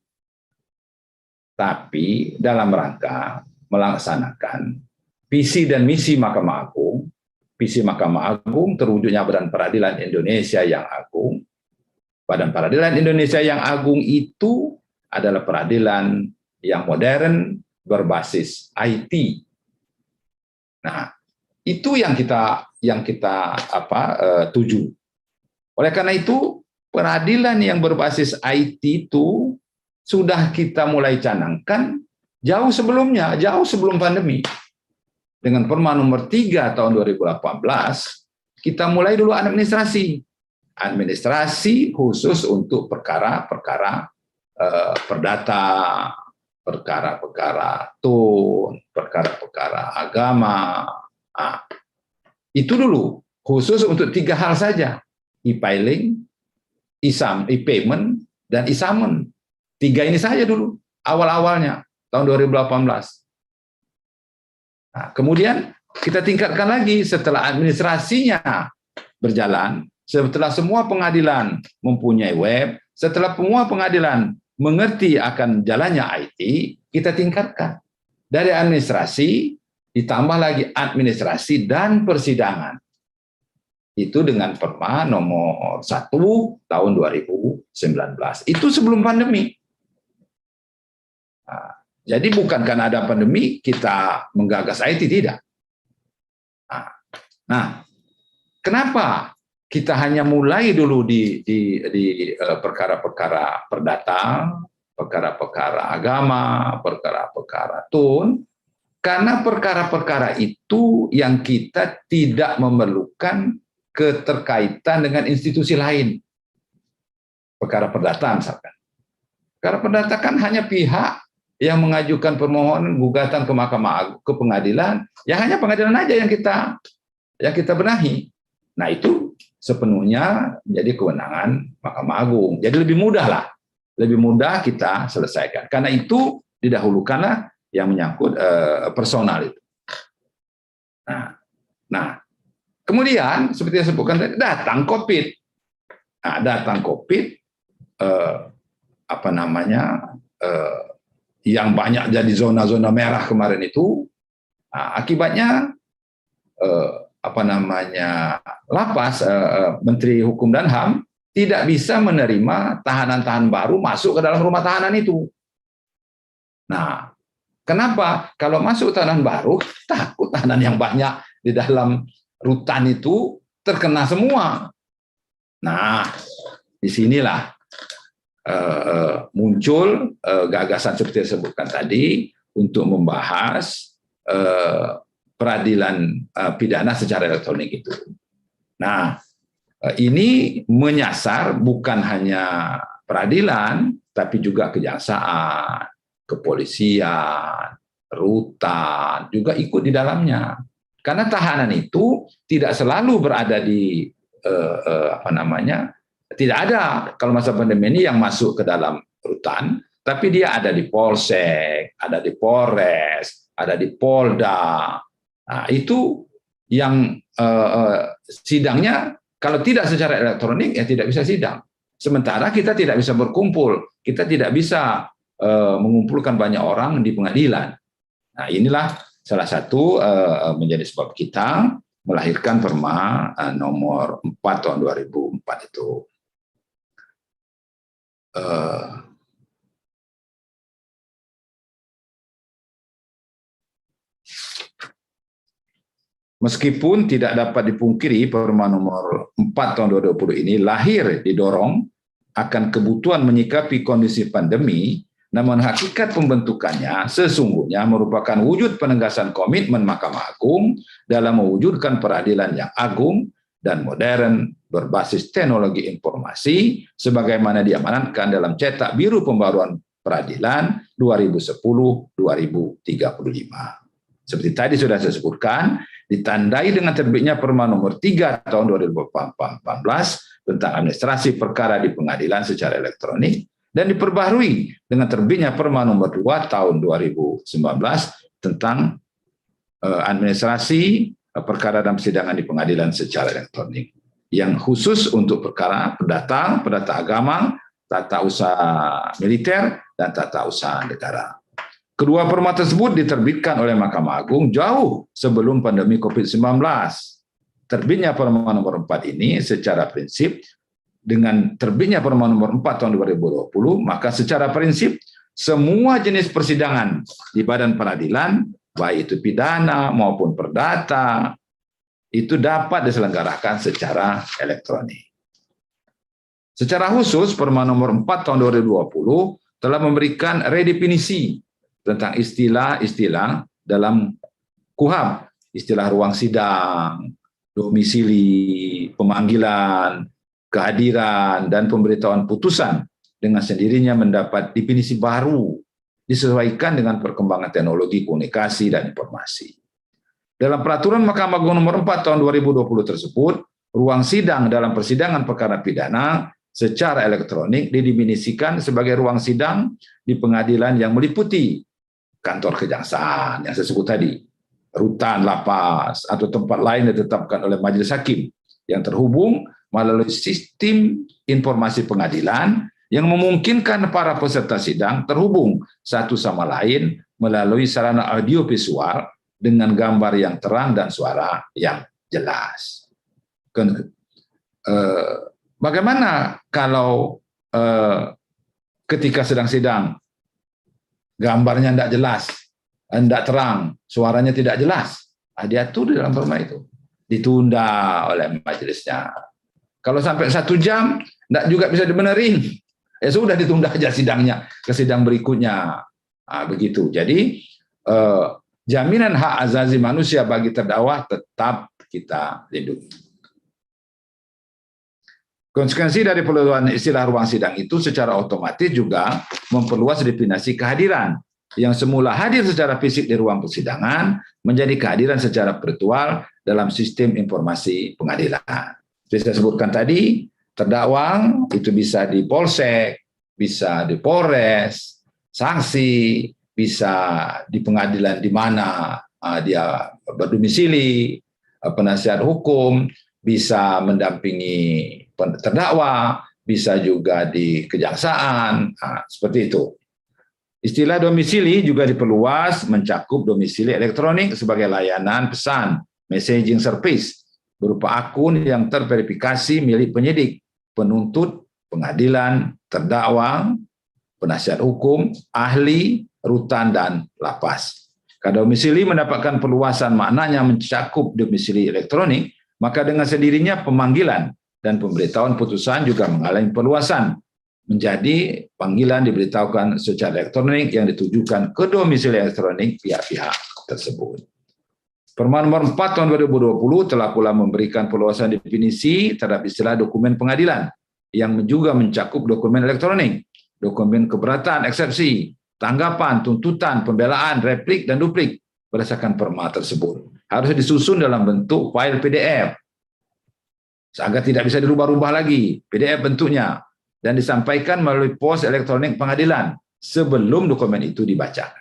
S3: tapi dalam rangka melaksanakan visi dan misi Mahkamah Agung. Visi Mahkamah Agung terwujudnya Badan Peradilan Indonesia yang agung. Badan Peradilan Indonesia yang agung itu adalah peradilan yang modern berbasis IT. Nah, itu yang kita tuju. Oleh karena itu, peradilan yang berbasis IT itu sudah kita mulai canangkan jauh sebelumnya, jauh sebelum pandemi. Dengan Perma nomor 3 tahun 2018, kita mulai dulu administrasi. Administrasi khusus untuk perkara-perkara perdata, perkara-perkara tun, perkara-perkara agama. Nah, itu dulu, khusus untuk 3 hal saja. E-filing, e-payment, dan e-summon. 3 ini saja dulu, awal-awalnya, tahun 2018. Nah, kemudian kita tingkatkan lagi setelah administrasinya berjalan, setelah semua pengadilan mempunyai web, setelah semua pengadilan mengerti akan jalannya IT, kita tingkatkan. Dari administrasi, ditambah lagi administrasi dan persidangan. Itu dengan Perma nomor 1 tahun 2019. Itu sebelum pandemi. Nah, jadi bukan karena ada pandemi kita menggagas IT, tidak. Nah, kenapa kita hanya mulai dulu di perkara-perkara perdata, perkara-perkara agama, perkara-perkara tun? Karena perkara-perkara itu yang kita tidak memerlukan keterkaitan dengan institusi lain. Perkara perdata misalkan. Perkara perdata kan hanya pihak yang mengajukan permohonan gugatan ke Mahkamah Agung, ke pengadilan, ya hanya pengadilan aja yang kita benahi. Nah, itu sepenuhnya menjadi kewenangan Mahkamah Agung. Jadi lebih mudah lah, lebih mudah kita selesaikan. Karena itu didahulukanlah yang menyangkut personal itu. Nah, kemudian seperti yang sebutkan tadi, datang COVID. Nah, datang COVID, yang banyak jadi zona-zona merah kemarin itu, akibatnya lapas Menteri Hukum dan HAM tidak bisa menerima tahanan-tahanan baru masuk ke dalam rumah tahanan itu. Nah, kenapa? Kalau masuk tahanan baru, takut tahanan yang banyak di dalam rutan itu terkena semua. Nah, disinilah muncul gagasan seperti yang disebutkan tadi, untuk membahas peradilan pidana secara elektronik itu. Nah, ini menyasar bukan hanya peradilan, tapi juga kejaksaan, kepolisian, rutan, juga ikut di dalamnya. Karena tahanan itu tidak selalu berada di tidak ada kalau masa pandemi ini yang masuk ke dalam rutan, tapi dia ada di Polsek, ada di Polres, ada di Polda. Nah, itu yang sidangnya kalau tidak secara elektronik ya tidak bisa sidang. Sementara kita tidak bisa berkumpul, kita tidak bisa mengumpulkan banyak orang di pengadilan. Nah, inilah salah satu menjadi sebab kita melahirkan Perma nomor 4 tahun 2004 itu. Meskipun tidak dapat dipungkiri Perma nomor 4 tahun 2020 ini lahir didorong akan kebutuhan menyikapi kondisi pandemi, namun hakikat pembentukannya sesungguhnya merupakan wujud penegasan komitmen Mahkamah Agung dalam mewujudkan peradilan yang agung dan modern berbasis teknologi informasi sebagaimana diamanatkan dalam Cetak Biru Pembaruan Peradilan 2010-2035. Seperti tadi sudah saya sebutkan, ditandai dengan terbitnya Perma nomor 3 tahun 2018 tentang administrasi perkara di pengadilan secara elektronik dan diperbaharui dengan terbitnya Perma nomor 2 tahun 2019 tentang administrasi perkara dan persidangan di pengadilan secara elektronik yang khusus untuk perkara perdata, perdata agama, tata usaha militer, dan tata usaha negara. Kedua perma tersebut diterbitkan oleh Mahkamah Agung jauh sebelum pandemi COVID-19. Terbitnya Perma nomor 4 ini secara prinsip dengan terbitnya Perma nomor 4 tahun 2020, maka secara prinsip semua jenis persidangan di badan peradilan, baik itu pidana maupun perdata, itu dapat diselenggarakan secara elektronik. Secara khusus, Perma nomor 4 tahun 2020 telah memberikan redefinisi tentang istilah-istilah dalam KUHP, istilah ruang sidang, domisili, pemanggilan, kehadiran, dan pemberitahuan putusan dengan sendirinya mendapat definisi baru disesuaikan dengan perkembangan teknologi komunikasi dan informasi. Dalam peraturan Mahkamah Agung nomor 4 tahun 2020 tersebut, ruang sidang dalam persidangan perkara pidana secara elektronik didefinisikan sebagai ruang sidang di pengadilan yang meliputi kantor kejaksaan yang saya sebut tadi, rutan, lapas, atau tempat lain yang ditetapkan oleh majelis hakim yang terhubung melalui sistem informasi pengadilan yang memungkinkan para peserta sidang terhubung satu sama lain melalui sarana audiovisual dengan gambar yang terang dan suara yang jelas. Bagaimana kalau ketika sedang sidang gambarnya tidak jelas, tidak terang, suaranya tidak jelas? Diatur di dalam perma itu, ditunda oleh majelisnya. Kalau sampai 1 jam, tidak juga bisa dibenerin. Ya sudah, ditunda aja sidangnya ke sidang berikutnya. Begitu. Jadi jaminan hak asasi manusia bagi terdakwa tetap kita lindungi. Konsekuensi dari peluang istilah ruang sidang itu secara otomatis juga memperluas definisi kehadiran yang semula hadir secara fisik di ruang persidangan menjadi kehadiran secara virtual dalam sistem informasi pengadilan. Seperti saya sebutkan tadi, terdakwa itu bisa di Polsek, bisa di Polres, saksi bisa di pengadilan di mana dia berdomisili, penasihat hukum bisa mendampingi terdakwa, bisa juga di kejaksaan, seperti itu. Istilah domisili juga diperluas mencakup domisili elektronik sebagai layanan pesan, messaging service, berupa akun yang terverifikasi milik penyidik, penuntut, pengadilan, terdakwa, penasihat hukum, ahli, rutan, dan lapas. Karena domisili mendapatkan perluasan maknanya mencakup domisili elektronik, maka dengan sendirinya pemanggilan dan pemberitahuan putusan juga mengalami perluasan menjadi panggilan diberitahukan secara elektronik yang ditujukan ke domisili elektronik pihak-pihak tersebut. Perma nomor 4 tahun 2020 telah pula memberikan perluasan definisi terhadap istilah dokumen pengadilan yang juga mencakup dokumen elektronik, dokumen keberatan, eksepsi, tanggapan, tuntutan, pembelaan, replik, dan duplik berdasarkan perma tersebut. Harus disusun dalam bentuk file PDF, agar tidak bisa dirubah-rubah lagi, PDF bentuknya, dan disampaikan melalui pos elektronik pengadilan sebelum dokumen itu dibaca.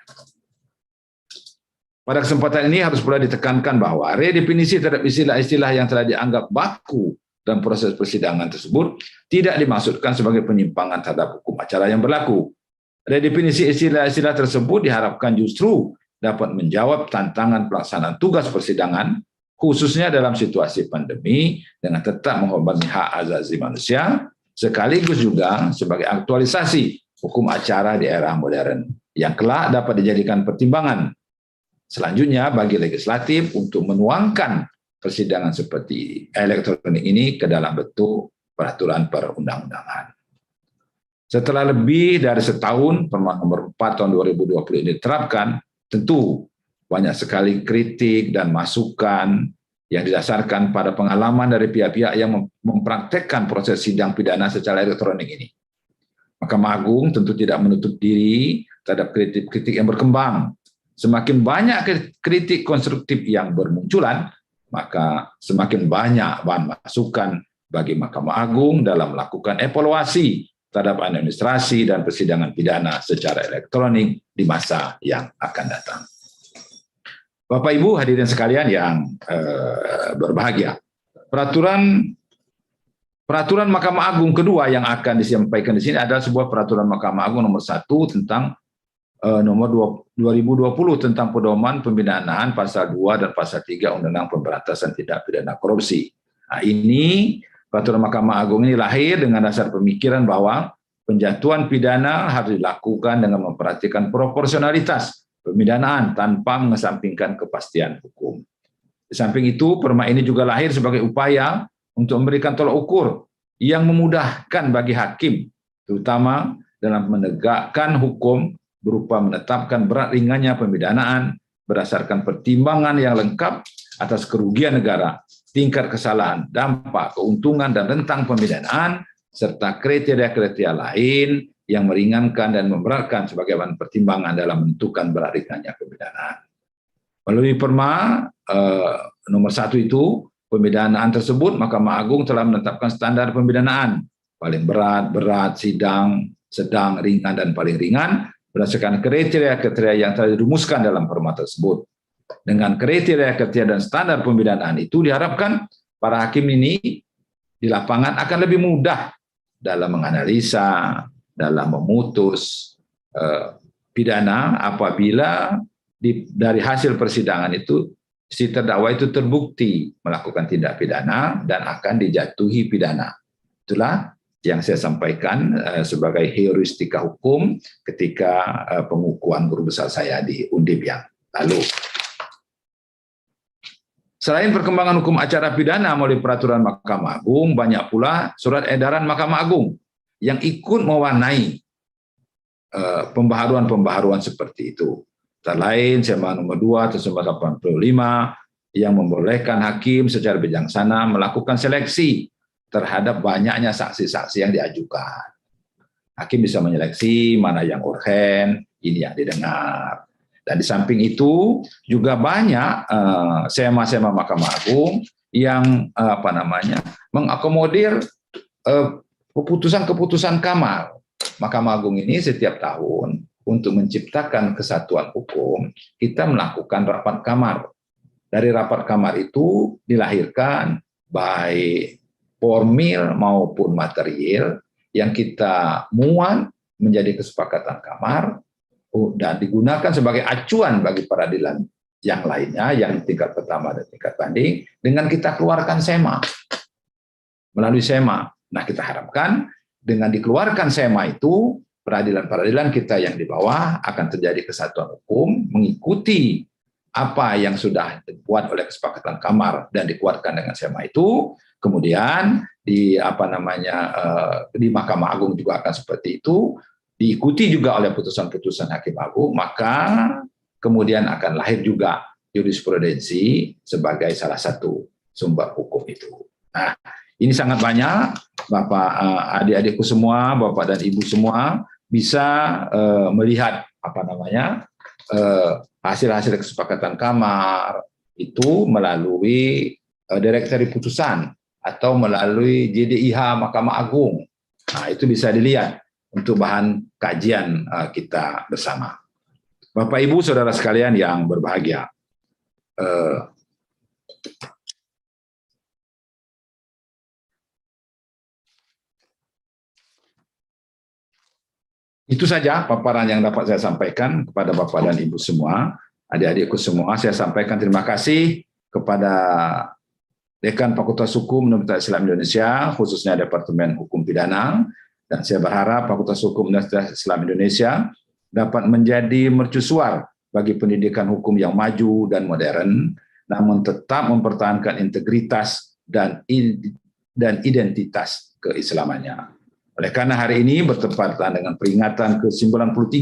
S3: Pada kesempatan ini harus pula ditekankan bahwa redefinisi terhadap istilah-istilah yang telah dianggap baku dalam proses persidangan tersebut tidak dimaksudkan sebagai penyimpangan terhadap hukum acara yang berlaku. Redefinisi istilah-istilah tersebut diharapkan justru dapat menjawab tantangan pelaksanaan tugas persidangan, khususnya dalam situasi pandemi, dengan tetap menghormati hak asasi manusia, sekaligus juga sebagai aktualisasi hukum acara di era modern yang kelak dapat dijadikan pertimbangan selanjutnya bagi legislatif untuk menuangkan persidangan seperti elektronik ini ke dalam bentuk peraturan perundang-undangan. Setelah lebih dari setahun Perma nomor 4 tahun 2020 ini diterapkan, tentu banyak sekali kritik dan masukan yang didasarkan pada pengalaman dari pihak-pihak yang mempraktekkan proses sidang pidana secara elektronik ini. Mahkamah Agung tentu tidak menutup diri terhadap kritik-kritik yang berkembang. Semakin banyak kritik konstruktif yang bermunculan, maka semakin banyak bahan masukan bagi Mahkamah Agung dalam melakukan evaluasi terhadap administrasi dan persidangan pidana secara elektronik di masa yang akan datang. Bapak Ibu hadirin sekalian yang berbahagia, peraturan Mahkamah Agung kedua yang akan disampaikan di sini adalah sebuah peraturan Mahkamah Agung nomor 1 tentang nomor 2020 tentang pedoman pembidanaan pasal 2 dan pasal 3 Undang-Undang Pemberantasan Tindak Pidana Korupsi. Nah, ini peraturan Mahkamah Agung ini lahir dengan dasar pemikiran bahwa penjatuhan pidana harus dilakukan dengan memperhatikan proporsionalitas pemidanaan tanpa mengesampingkan kepastian hukum. Di samping itu, perma ini juga lahir sebagai upaya untuk memberikan tolak ukur yang memudahkan bagi hakim, terutama dalam menegakkan hukum berupa menetapkan berat ringannya pemidanaan berdasarkan pertimbangan yang lengkap atas kerugian negara, tingkat kesalahan, dampak, keuntungan, dan rentang pemidanaan, serta kriteria-kriteria lain yang meringankan dan memberatkan sebagai bahan pertimbangan dalam menentukan berat ringannya pemidanaan. Melalui perma nomor 1 itu, pemidanaan tersebut, Mahkamah Agung telah menetapkan standar pemidanaan paling berat, sedang, ringan, dan paling ringan berdasarkan kriteria-kriteria yang telah dirumuskan dalam perma tersebut. Dengan kriteria-kriteria dan standar pemidanaan itu diharapkan para hakim ini di lapangan akan lebih mudah dalam menganalisa, dalam memutus pidana apabila dari hasil persidangan itu si terdakwa itu terbukti melakukan tindak pidana dan akan dijatuhi pidana. Itulah yang saya sampaikan sebagai heuristika hukum ketika pengukuhan guru besar saya di Undip yang lalu. Selain perkembangan hukum acara pidana melalui peraturan Mahkamah Agung, banyak pula surat edaran Mahkamah Agung yang ikut mewarnai pembaharuan-pembaharuan seperti itu. Lain Sema nomor 2 tahun 1985 yang membolehkan hakim secara bijaksana melakukan seleksi terhadap banyaknya saksi-saksi yang diajukan. Hakim bisa menyeleksi mana yang urgen, ini yang didengar. Dan di samping itu juga banyak sema-sema Mahkamah Agung yang mengakomodir keputusan-keputusan kamar. Mahkamah Agung ini setiap tahun untuk menciptakan kesatuan hukum, kita melakukan rapat kamar. Dari rapat kamar itu dilahirkan baik formil maupun material yang kita muat menjadi kesepakatan kamar dan digunakan sebagai acuan bagi peradilan yang lainnya, yang tingkat pertama dan tingkat banding, dengan kita keluarkan SEMA. Melalui SEMA. Nah, kita harapkan dengan dikeluarkan SEMA itu, peradilan-peradilan kita yang di bawah akan terjadi kesatuan hukum, mengikuti apa yang sudah dibuat oleh kesepakatan kamar dan dikuatkan dengan SEMA itu, kemudian di di Mahkamah Agung juga akan seperti itu, diikuti juga oleh putusan-putusan Hakim Agung, maka kemudian akan lahir juga jurisprudensi sebagai salah satu sumber hukum itu. Nah, ini sangat banyak, Bapak, adik-adikku semua, Bapak dan Ibu semua bisa melihat hasil-hasil kesepakatan kamar itu melalui direktori putusan atau melalui JDIH Mahkamah Agung. Nah, itu bisa dilihat untuk bahan kajian kita bersama. Bapak Ibu Saudara sekalian yang berbahagia, itu saja paparan yang dapat saya sampaikan kepada Bapak dan Ibu semua, adik-adikku semua. Saya sampaikan terima kasih kepada Dekan Fakultas Hukum Universitas Islam Indonesia, khususnya Departemen Hukum Pidana, dan saya berharap Fakultas Hukum Universitas Islam Indonesia dapat menjadi mercusuar bagi pendidikan hukum yang maju dan modern, namun tetap mempertahankan integritas dan identitas keislamannya. Oleh karena hari ini bertepatan dengan peringatan ke-93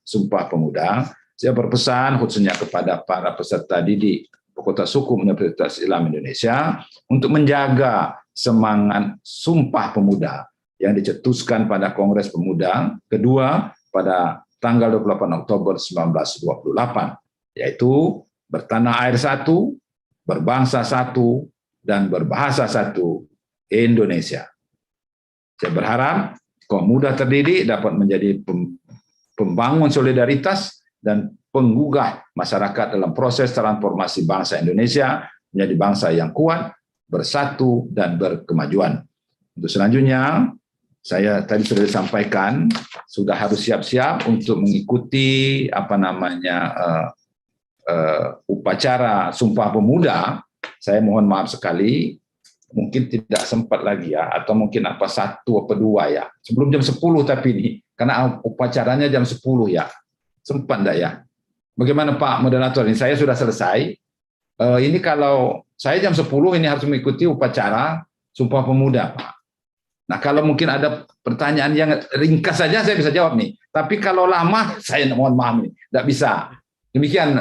S3: Sumpah Pemuda, saya berpesan khususnya kepada para peserta didik Fakultas Hukum Universitas Islam Indonesia untuk menjaga semangat Sumpah Pemuda yang dicetuskan pada Kongres Pemuda kedua pada tanggal 28 Oktober 1928, yaitu bertanah air satu, berbangsa satu, dan berbahasa satu, Indonesia. Saya berharap kaum muda terdidik dapat menjadi pembangun solidaritas dan penggugah masyarakat dalam proses transformasi bangsa Indonesia menjadi bangsa yang kuat, bersatu, dan berkemajuan. Untuk selanjutnya, saya tadi sudah disampaikan, sudah harus siap-siap untuk mengikuti upacara Sumpah Pemuda. Saya mohon maaf sekali, mungkin tidak sempat lagi ya, atau mungkin 1 atau 2 ya. Sebelum jam 10 tapi ini, karena upacaranya jam 10 ya. Sempat enggak ya? Bagaimana Pak Moderator, ini saya sudah selesai. Ini kalau saya jam 10 ini harus mengikuti upacara Sumpah Pemuda, Pak. Nah, kalau mungkin ada pertanyaan yang ringkas saja saya bisa jawab nih. Tapi kalau lama, saya mohon maaf nih, tidak bisa. Demikian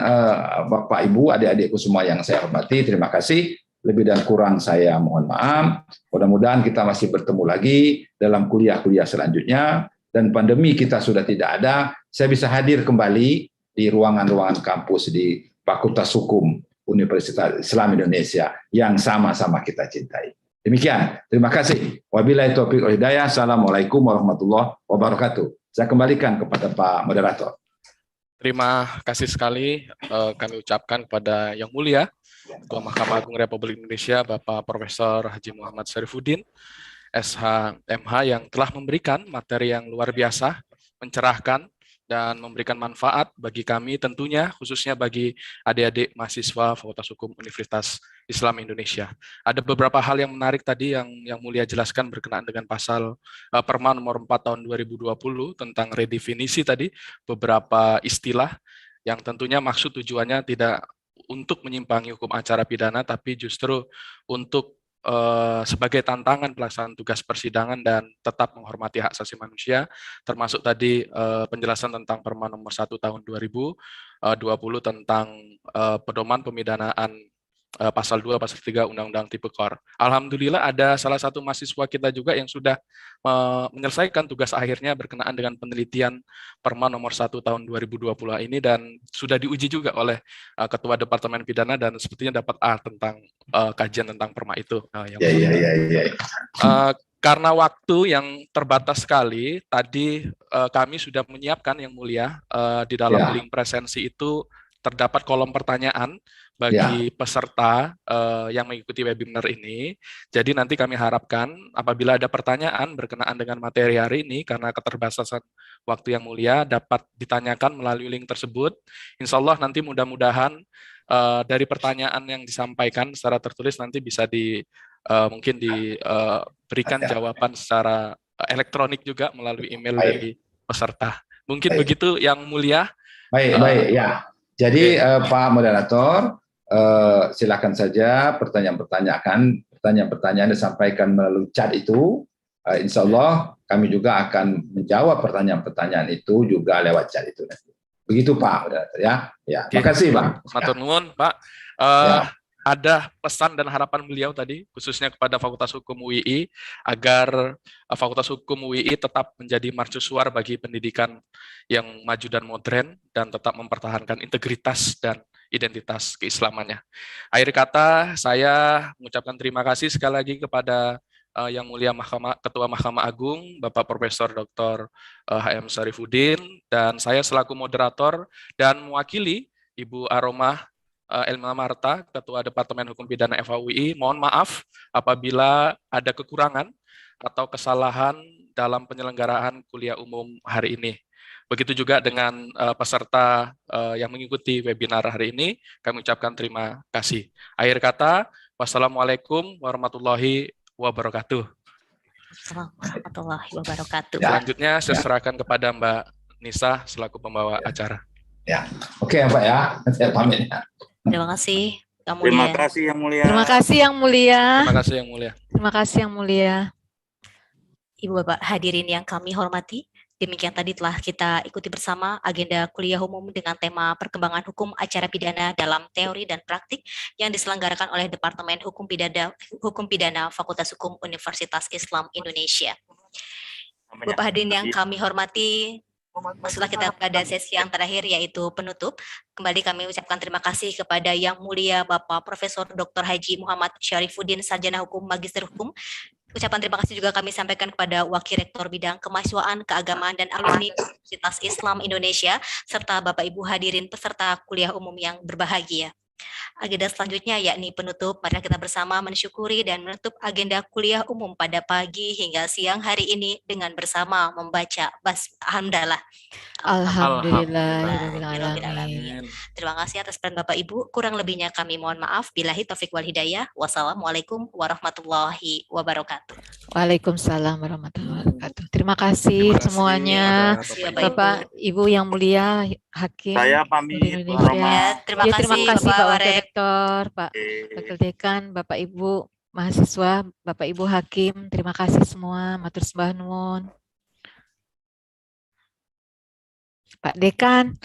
S3: Bapak, Ibu, adik-adikku semua yang saya hormati, terima kasih. Lebih dan kurang saya mohon maaf. Mudah-mudahan kita masih bertemu lagi dalam kuliah-kuliah selanjutnya. Dan pandemi kita sudah tidak ada, saya bisa hadir kembali di ruangan-ruangan kampus di Fakultas Hukum Universitas Islam Indonesia yang sama-sama kita cintai. Demikian, terima kasih. Wabillahi taufiq wal hidayah. Assalamualaikum warahmatullahi wabarakatuh. Saya kembalikan kepada Pak Moderator.
S2: Terima kasih sekali kami ucapkan kepada Yang Mulia Ketua Mahkamah Agung Republik Indonesia, Bapak Profesor Haji Muhammad Syarifuddin, SH.MH, yang telah memberikan materi yang luar biasa, mencerahkan, dan memberikan manfaat bagi kami tentunya, khususnya bagi adik-adik mahasiswa Fakultas Hukum Universitas Islam Indonesia. Ada beberapa hal yang menarik tadi yang Mulia jelaskan berkenaan dengan pasal Perma nomor 4 tahun 2020 tentang redefinisi tadi, beberapa istilah yang tentunya maksud tujuannya tidak untuk menyimpangi hukum acara pidana, tapi justru untuk sebagai tantangan pelaksanaan tugas persidangan dan tetap menghormati hak asasi manusia, termasuk tadi penjelasan tentang Perma nomor 1 tahun 2020 tentang pedoman pemidanaan pasal 2, pasal 3 Undang-Undang Tipikor. Alhamdulillah ada salah satu mahasiswa kita juga yang sudah menyelesaikan tugas akhirnya berkenaan dengan penelitian Perma nomor 1 tahun 2020 ini, dan sudah diuji juga oleh Ketua Departemen Pidana, dan sepertinya dapat A tentang kajian tentang Perma itu. Karena waktu yang terbatas sekali, tadi kami sudah menyiapkan Yang Mulia di dalam link presensi itu terdapat kolom pertanyaan bagi peserta yang mengikuti webinar ini. Jadi nanti kami harapkan apabila ada pertanyaan berkenaan dengan materi hari ini, karena keterbatasan waktu Yang Mulia, dapat ditanyakan melalui link tersebut. Insya Allah nanti mudah-mudahan dari pertanyaan yang disampaikan secara tertulis nanti bisa mungkin diberikan jawaban secara elektronik juga melalui email dari peserta. Mungkin begitu Yang Mulia.
S3: Baik, ya. Jadi Pak Moderator, silakan saja pertanyaan-pertanyaan disampaikan melalui chat itu. Insya Allah kami juga akan menjawab pertanyaan-pertanyaan itu juga lewat chat itu nanti. Begitu Pak Moderator ya. Ya, terima kasih Pak.
S2: Matur nuwun Pak.
S3: Ya.
S2: Ada pesan dan harapan beliau tadi, khususnya kepada Fakultas Hukum UII, agar Fakultas Hukum UII tetap menjadi mercusuar bagi pendidikan yang maju dan modern, dan tetap mempertahankan integritas dan identitas keislamannya. Akhir kata, saya mengucapkan terima kasih sekali lagi kepada Yang Mulia Ketua Mahkamah Agung, Bapak Profesor Dr. HM Syarifuddin, dan saya selaku moderator dan mewakili Ibu Aromah Elma Marta, Ketua Departemen Hukum Pidana FHUI, mohon maaf apabila ada kekurangan atau kesalahan dalam penyelenggaraan kuliah umum hari ini. Begitu juga dengan peserta yang mengikuti webinar hari ini, kami ucapkan terima kasih. Akhir kata, wassalamualaikum warahmatullahi wabarakatuh.
S1: Warahmatullahi wabarakatuh.
S2: Selanjutnya saya serahkan kepada Mbak Nisa selaku pembawa acara.
S3: Ya, oke Pak ya, saya pamit ya.
S1: Terima kasih, Yang Mulia.
S4: Terima kasih Yang Mulia.
S5: Terima kasih Yang Mulia.
S2: Terima kasih Yang Mulia.
S5: Terima kasih Yang Mulia.
S1: Ibu Bapak hadirin yang kami hormati, demikian tadi telah kita ikuti bersama agenda kuliah umum dengan tema perkembangan hukum acara pidana dalam teori dan praktik yang diselenggarakan oleh Departemen Hukum Pidana Fakultas Hukum Universitas Islam Indonesia. Bapak hadirin yang kami hormati, setelah kita pada sesi yang terakhir yaitu penutup, kembali kami ucapkan terima kasih kepada Yang Mulia Bapak Profesor Dr. Haji Muhammad Syarifuddin, Sarjana Hukum, Magister Hukum. Ucapan terima kasih juga kami sampaikan kepada Wakil Rektor Bidang Kemahasiswaan, Keagamaan, dan Alumni Universitas Islam Indonesia, serta Bapak Ibu hadirin peserta kuliah umum yang berbahagia. Agenda selanjutnya yakni penutup. Mari kita bersama mensyukuri dan menutup agenda kuliah umum pada pagi hingga siang hari ini dengan bersama membaca Alhamdulillah.
S5: Alhamdulillahirrahmanirrahim.
S1: Terima kasih atas peran Bapak Ibu. Kurang lebihnya kami mohon maaf. Billahi taufiq wal hidayah. Wassalamualaikum warahmatullahi wabarakatuh.
S5: Waalaikumsalam warahmatullahi wabarakatuh. Terima kasih semuanya. Bapak Ibu yang mulia, Hakim.
S4: Saya pamit.
S1: Ya, terima kasih
S5: Pak
S1: Bapak
S5: Wakil
S1: Warek.
S5: Rektor, Pak Wakil Dekan, Bapak Ibu mahasiswa, Bapak Ibu Hakim, terima kasih semua. Matur sembah nuwun. Pak Dekan,